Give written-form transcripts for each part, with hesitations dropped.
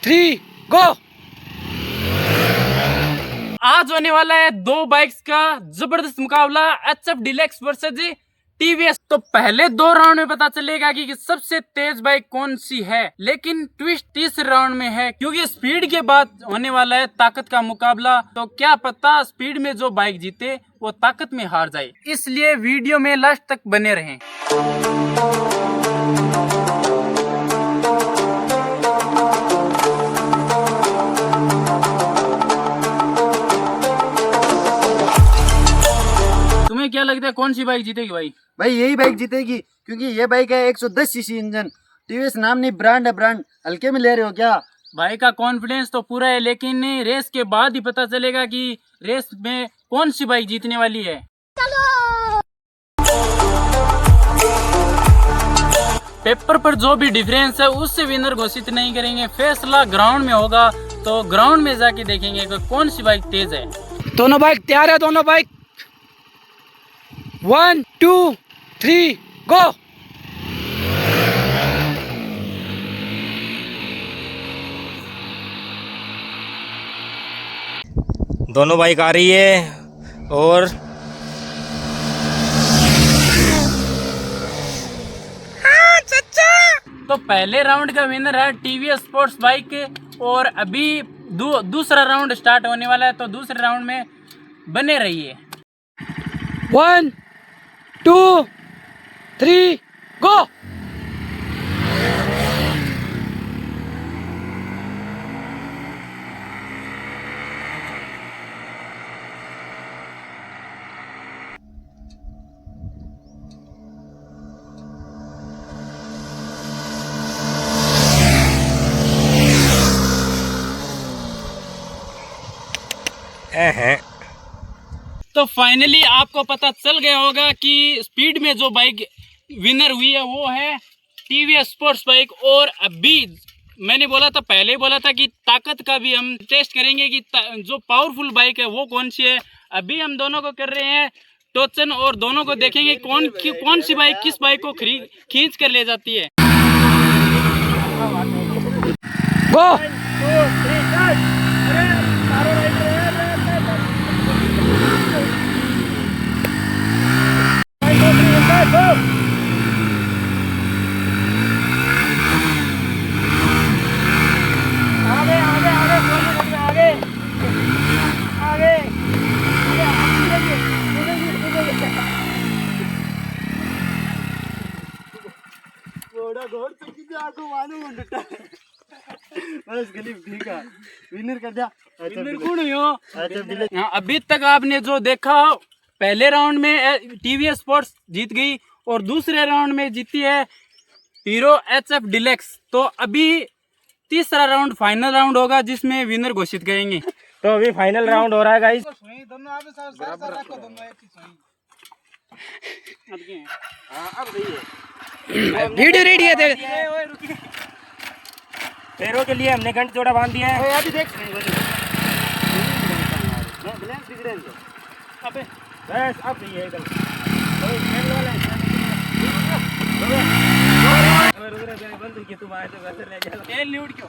3 गो। आज होने वाला है दो बाइक्स का जबरदस्त मुकाबला, HF डिलक्स वर्सेस टीवीएस। तो पहले दो राउंड में पता चलेगा कि सबसे तेज बाइक कौन सी है, लेकिन ट्विस्ट तीसरे राउंड में है क्योंकि स्पीड के बाद होने वाला है ताकत का मुकाबला। तो क्या पता स्पीड में जो बाइक जीते वो ताकत में हार जाए, इसलिए वीडियो में लास्ट तक बने रहें। तुम्हें क्या लगता है कौन सी बाइक जीतेगी भाई? भाई यही बाइक जीतेगी क्योंकि ये बाइक है 110 सीसी इंजन, टीवीएस नाम नहीं ब्रांड है। ब्रांड हल्के में ले रहे हो क्या? भाई का कॉन्फिडेंस तो पूरा है, लेकिन रेस के बाद ही पता चलेगा कि रेस में कौन सी बाइक जीतने वाली है। पेपर पर जो भी डिफरेंस है उससे विनर घोषित नहीं करेंगे, फैसला ग्राउंड में होगा। तो ग्राउंड में जाके देखेंगे कि कौन सी बाइक तेज है। दोनों बाइक तैयार है, दोनों बाइक 1 2 3 गो। दोनों बाइक आ रही है और तो पहले राउंड का विनर है टीवीएस स्पोर्ट्स बाइक और अभी दूसरा राउंड स्टार्ट होने वाला है, तो दूसरे राउंड में बने रहिए। 1 2 3 गो। तो फाइनली आपको पता चल गया होगा कि स्पीड में जो बाइक विनर हुई है वो है टीवीएस स्पोर्ट्स बाइक। और अभी मैंने बोला था, पहले बोला था कि ताकत का भी हम टेस्ट करेंगे कि जो पावरफुल बाइक है वो कौन सी है। अभी हम दोनों को कर रहे हैं टोचन और दोनों को देखेंगे कौन सी बाइक किस बाइक को खींच कर ले जाती है। गो। विनर कर दिया। अभी तक आपने जो देखा, पहले राउंड में टीवीएस स्पोर्ट्स जीत गई और दूसरे राउंड में जीती है हीरो HF डिलक्स। तो अभी तीसरा राउंड फाइनल राउंड होगा जिसमें विनर घोषित करेंगे। तो अभी फाइनल राउंड हो रहा है गाइस। वीडियो रेडी है तेरे। पैरों के लिए हमने घंट जोड़ा बांध दिया है। अभी देख अबे बस अब ये एकदम बंद की तुम आए तो वैसे ले जा। तेल ल्यूट क्यों?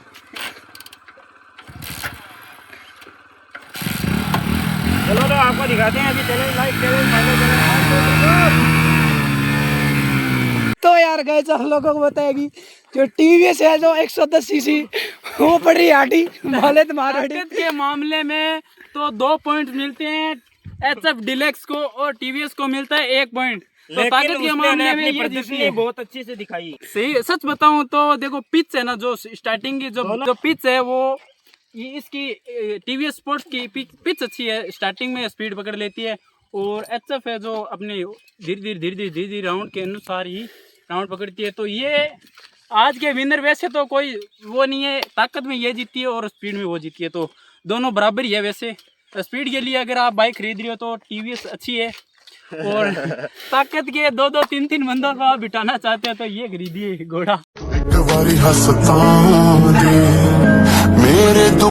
चलो तो आपको दिखाते हैं अभी चैलेंज लाइव चैलेंज फाइनल। तो यार गए आप लोगों को बताएगी जो टीवीएस है जो 110 सीसी वो पड़ी आटी माले तुम्हारे ताकत के मामले में तो 2 पॉइंट मिलते हैं HF डिलक्स को और टीवीएस को मिलता है 1 पॉइंट। तो ताकत के मामले में ये प्रदर्शनी बहुत अच्छी से दिखाई। सही सच बताऊं तो देखो पिच है ना, जो स्टार्टिंग की जो पिच है वो इसकी टीवीएस स्पोर्ट्स की पिच अच्छी है, स्टार्टिंग में स्पीड पकड़ लेती है। और HF है जो अपने धीरे धीरे राउंड के अनुसार ही राउंड पकड़ती है। तो ये आज के विनर वैसे तो कोई वो नहीं है, ताकत में ये जीती है और स्पीड में वो जीती है, तो दोनों बराबर ही है। वैसे स्पीड के लिए अगर आप बाइक खरीद रही हो तो टीवीएस अच्छी है, और ताकत के 2-2 3-3 बंदों को आप बिठाना चाहते हैं तो ये खरीदिए घोड़ा।